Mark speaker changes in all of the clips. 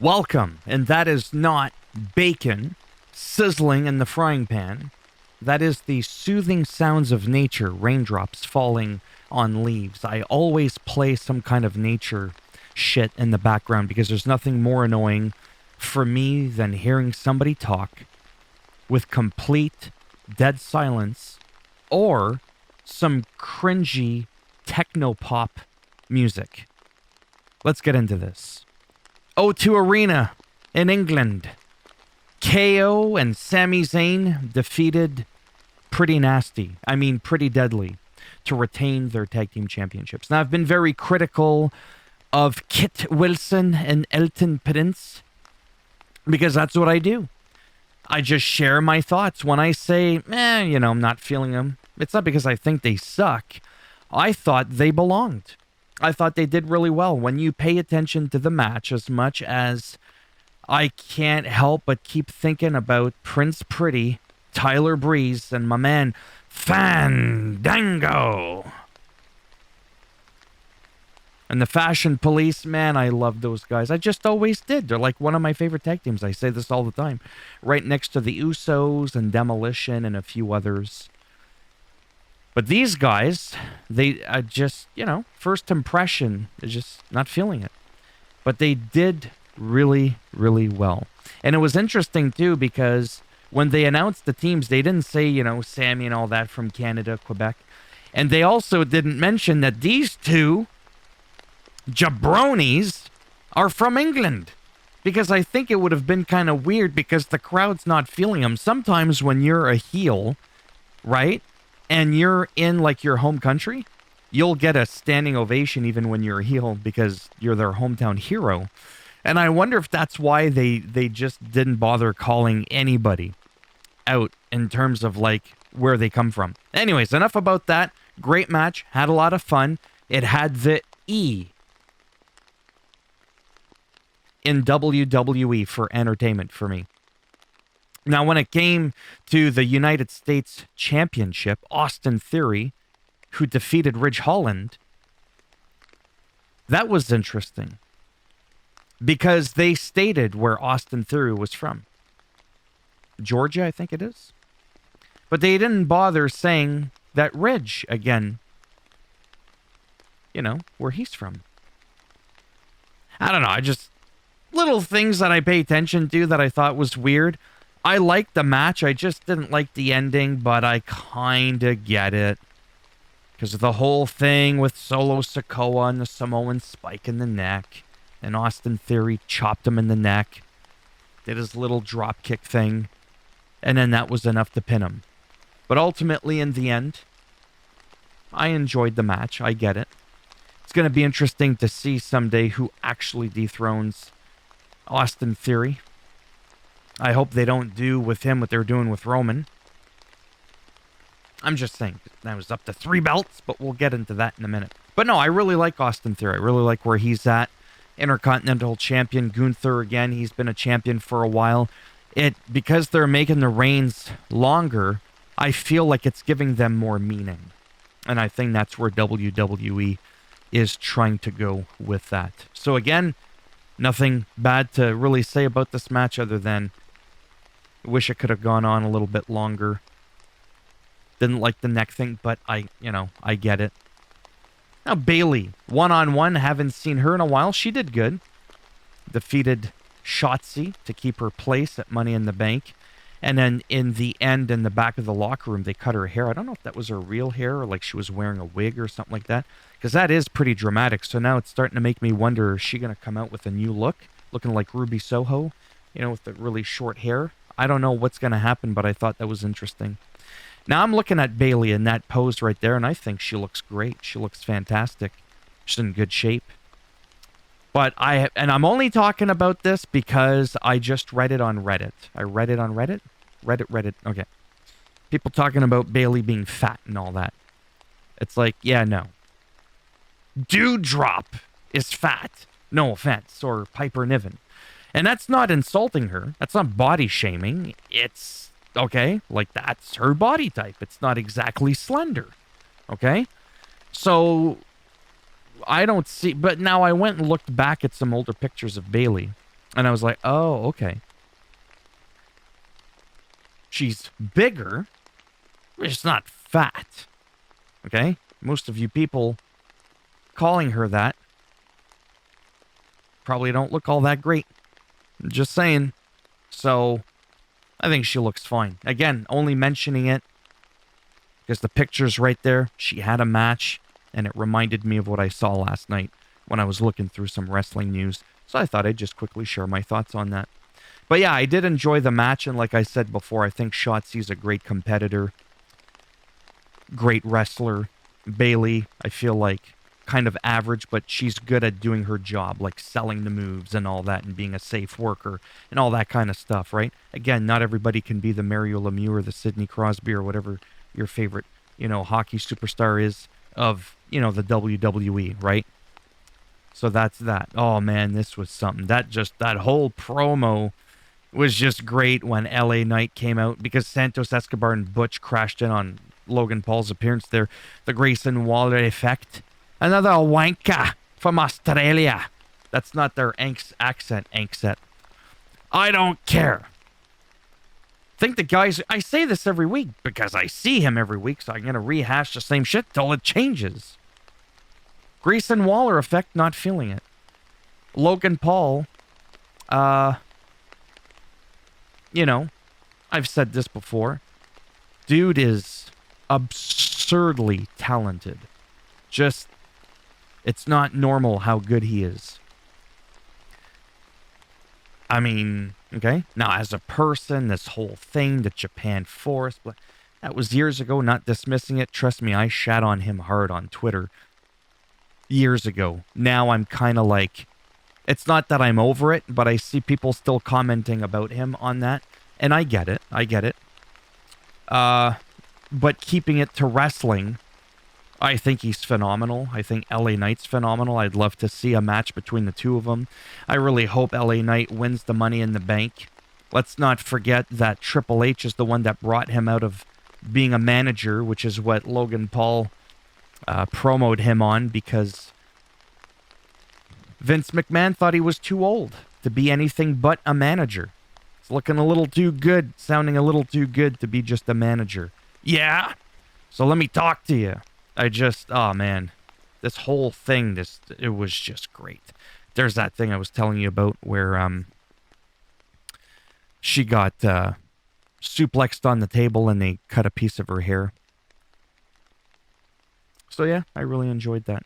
Speaker 1: Welcome, and that is not bacon sizzling in the frying pan. That is the soothing sounds of nature, raindrops falling on leaves. I always play some kind of nature shit in the background because there's nothing more annoying for me than hearing somebody talk with complete dead silence or some cringy techno pop music. Let's get into this. O2 Arena in England. KO and Sami Zayn defeated Pretty Nasty, Pretty Deadly, to retain their tag team championships. Now, I've been very critical of Kit Wilson and Elton Prince because that's what I do. I just share my thoughts. When I say, I'm not feeling them, it's not because I think they suck. I thought they belonged. I thought they did really well. When you pay attention to the match as much as I can't help but keep thinking about Prince Pretty, Tyler Breeze, and my man Fandango. And the Fashion Police, man, I love those guys. I just always did. They're like one of my favorite tag teams. I say this all the time. Right next to the Usos and Demolition and a few others. But these guys, they just, first impression is just not feeling it. But they did really, really well. And it was interesting, too, because when they announced the teams, they didn't say, Sammy and all that from Canada, Quebec. And they also didn't mention that these two jabronis are from England. Because I think it would have been kind of weird because the crowd's not feeling them. Sometimes when you're a heel, right? And you're in like your home country, you'll get a standing ovation even when you're a heel because you're their hometown hero. And I wonder if that's why they just didn't bother calling anybody out in terms of like where they come from. Anyways, enough about that. Great match. Had a lot of fun. It had the E in WWE for entertainment for me. Now, when it came to the United States Championship, Austin Theory, who defeated Ridge Holland, that was interesting because they stated where Austin Theory was from. Georgia, I think it is. But they didn't bother saying that Ridge, again, where he's from. I don't know, little things that I pay attention to that I thought was weird. I liked the match. I just didn't like the ending, but I kind of get it. Because of the whole thing with Solo Sikoa and the Samoan spike in the neck. And Austin Theory chopped him in the neck. Did his little drop kick thing. And then that was enough to pin him. But ultimately, in the end, I enjoyed the match. I get it. It's going to be interesting to see someday who actually dethrones Austin Theory. I hope they don't do with him what they're doing with Roman. I'm just saying, that was up to 3 belts, but we'll get into that in a minute. But no, I really like Austin Theory. I really like where he's at. Intercontinental Champion Gunther, again, he's been a champion for a while. Because they're making the reigns longer, I feel like it's giving them more meaning. And I think that's where WWE is trying to go with that. So again, nothing bad to really say about this match other than wish it could have gone on a little bit longer. Didn't like the neck thing, but I get it. Now Bayley, one-on-one, haven't seen her in a while. She did good. Defeated Shotzi to keep her place at Money in the Bank. And then in the end, in the back of the locker room, they cut her hair. I don't know if that was her real hair or like she was wearing a wig or something like that. Because that is pretty dramatic. So now it's starting to make me wonder, is she going to come out with a new look? Looking like Ruby Soho, with the really short hair. I don't know what's going to happen, but I thought that was interesting. Now I'm looking at Bayley in that pose right there, and I think she looks great. She looks fantastic. She's in good shape. But I'm only talking about this because I just read it on Reddit. I read it on Reddit? Reddit. Okay. People talking about Bayley being fat and all that. It's like, yeah, no. Dewdrop is fat. No offense. Or Piper Niven. And that's not insulting her. That's not body shaming. It's, okay, like that's her body type. It's not exactly slender. Okay? So I don't see, but now I went and looked back at some older pictures of Bayley, And I was like, oh, okay. She's bigger, but she's not fat. Okay? Most of you people calling her that probably don't look all that great. Just saying. So, I think she looks fine. Again, only mentioning it because the picture's right there. She had a match, and it reminded me of what I saw last night when I was looking through some wrestling news. So I thought I'd just quickly share my thoughts on that. But yeah, I did enjoy the match, and like I said before, I think Shotzi's a great competitor, great wrestler. Bailey, I feel like, kind of average, but she's good at doing her job, like selling the moves and all that, and being a safe worker and all that kind of stuff, right? Again, not everybody can be the Mario Lemieux or the Sidney Crosby or whatever your favorite, hockey superstar is of, the WWE, right? So that's that. Oh man, this was something. That whole promo was just great when LA Knight came out because Santos Escobar and Butch crashed in on Logan Paul's appearance there. The Grayson Waller effect. Another wanker from Australia. That's not their accent. I don't care. Think the guys... I say this every week because I see him every week, so I'm going to rehash the same shit till it changes. Grayson Waller effect, not feeling it. Logan Paul, I've said this before. Dude is absurdly talented. Just, it's not normal how good he is. I mean, okay. Now, as a person, this whole thing, the Japan Force, that was years ago, not dismissing it. Trust me, I shat on him hard on Twitter years ago. Now I'm kind of like, it's not that I'm over it, but I see people still commenting about him on that. And I get it. But keeping it to wrestling, I think he's phenomenal. I think LA Knight's phenomenal. I'd love to see a match between the two of them. I really hope LA Knight wins the Money in the Bank. Let's not forget that Triple H is the one that brought him out of being a manager, which is what Logan Paul promoted him on, because Vince McMahon thought he was too old to be anything but a manager. It's looking a little too good, sounding a little too good to be just a manager. Yeah? So let me talk to you. Oh man, this whole thing, it was just great. There's that thing I was telling you about where she got suplexed on the table and they cut a piece of her hair. So yeah, I really enjoyed that.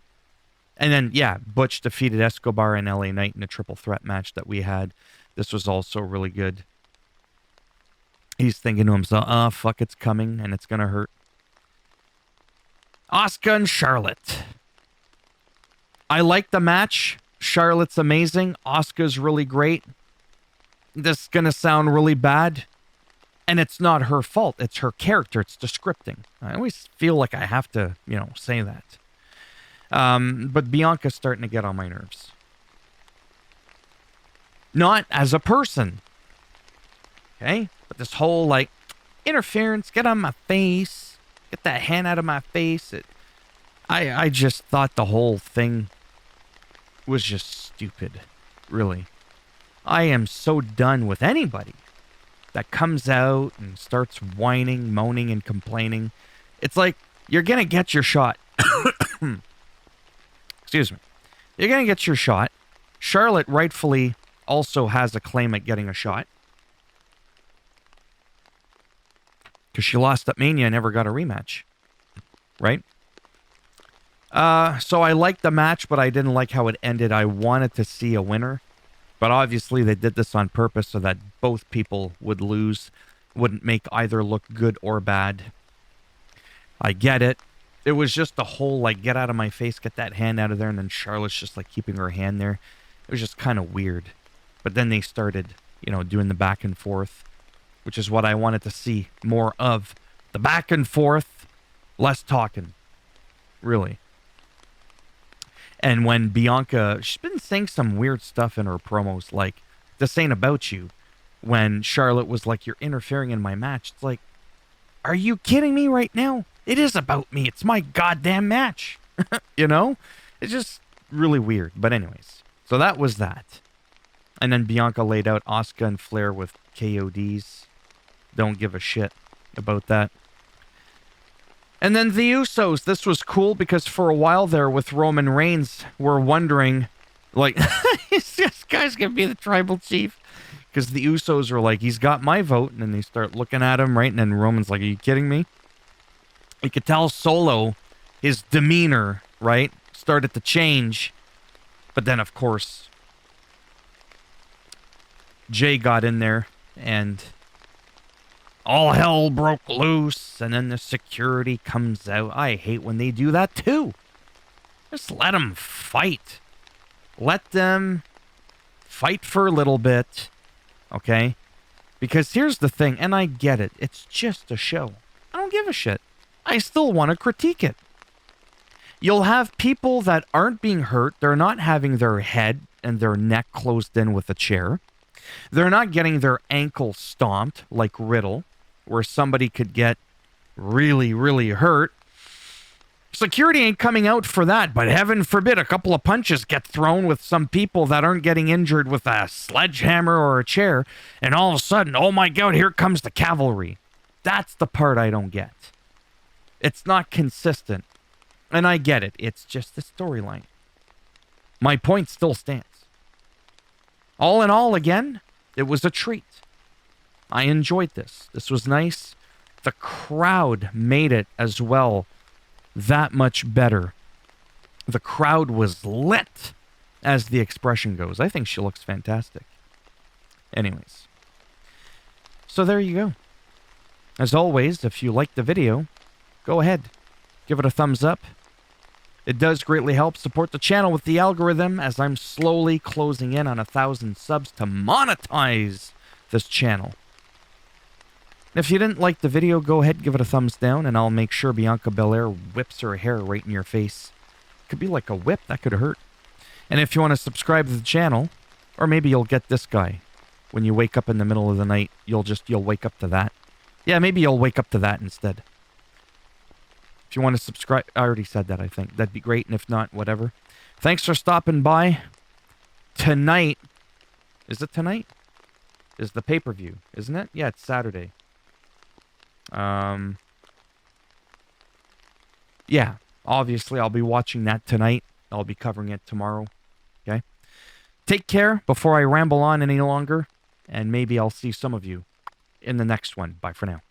Speaker 1: And then, yeah, Butch defeated Escobar and LA Knight in a triple threat match that we had. This was also really good. He's thinking to himself, fuck, it's coming and it's gonna hurt. Asuka and Charlotte. I like the match. Charlotte's amazing. Asuka's really great. This is gonna sound really bad. And it's not her fault. It's her character. It's the scripting. I always feel like I have to, say that. But Bianca's starting to get on my nerves. Not as a person. Okay? But this whole, interference, get on my face. Get that hand out of my face. I just thought the whole thing was just stupid. Really. I am so done with anybody that comes out and starts whining, moaning, and complaining. It's like, you're going to get your shot. Excuse me. You're going to get your shot. Charlotte rightfully also has a claim at getting a shot. Because she lost at Mania and never got a rematch. Right? So I liked the match, but I didn't like how it ended. I wanted to see a winner. But obviously they did this on purpose so that both people would lose. Wouldn't make either look good or bad. I get it. It was just the whole, get out of my face, get that hand out of there, and then Charlotte's just, keeping her hand there. It was just kind of weird. But then they started, doing the back and forth, which is what I wanted to see more of. The back and forth, less talking. Really. And when Bianca, she's been saying some weird stuff in her promos, like, this ain't about you. When Charlotte was like, you're interfering in my match. It's like, are you kidding me right now? It is about me. It's my goddamn match. It's just really weird. But anyways, so that was that. And then Bianca laid out Asuka and Flair with KODs. Don't give a shit about that. And then the Usos. This was cool because for a while there with Roman Reigns, we're wondering, like, this guy's going to be the tribal chief. Because the Usos are like, he's got my vote. And then they start looking at him, right? And then Roman's like, are you kidding me? You could tell Solo, his demeanor, right, started to change. But then, of course, Jay got in there and all hell broke loose. And then the security comes out. I hate when they do that too. Just let them fight. Let them fight for a little bit. Okay? Because here's the thing, and I get it. It's just a show. I don't give a shit. I still want to critique it. You'll have people that aren't being hurt. They're not having their head and their neck closed in with a chair. They're not getting their ankle stomped like Riddle, where somebody could get really, really hurt. Security ain't coming out for that, but heaven forbid a couple of punches get thrown with some people that aren't getting injured with a sledgehammer or a chair, and all of a sudden, oh my God, here comes the cavalry. That's the part I don't get. It's not consistent. And I get it. It's just the storyline. My point still stands. All in all, again, it was a treat. I enjoyed this. This was nice. The crowd made it as well that much better. The crowd was lit, as the expression goes. I think she looks fantastic. Anyways. So there you go. As always, if you liked the video, go ahead. Give it a thumbs up. It does greatly help support the channel with the algorithm as I'm slowly closing in on 1,000 subs to monetize this channel. If you didn't like the video, go ahead, give it a thumbs down, and I'll make sure Bianca Belair whips her hair right in your face. Could be like a whip, that could hurt. And if you want to subscribe to the channel, or maybe you'll get this guy. When you wake up in the middle of the night, you'll wake up to that. Yeah, maybe you'll wake up to that instead. If you want to subscribe, I already said that, I think. That'd be great, and if not, whatever. Thanks for stopping by. Tonight, is it tonight? Is the pay-per-view, isn't it? Yeah, it's Saturday. Yeah, obviously I'll be watching that tonight. I'll be covering it tomorrow. Okay? Take care before I ramble on any longer, and maybe I'll see some of you in the next one. Bye for now.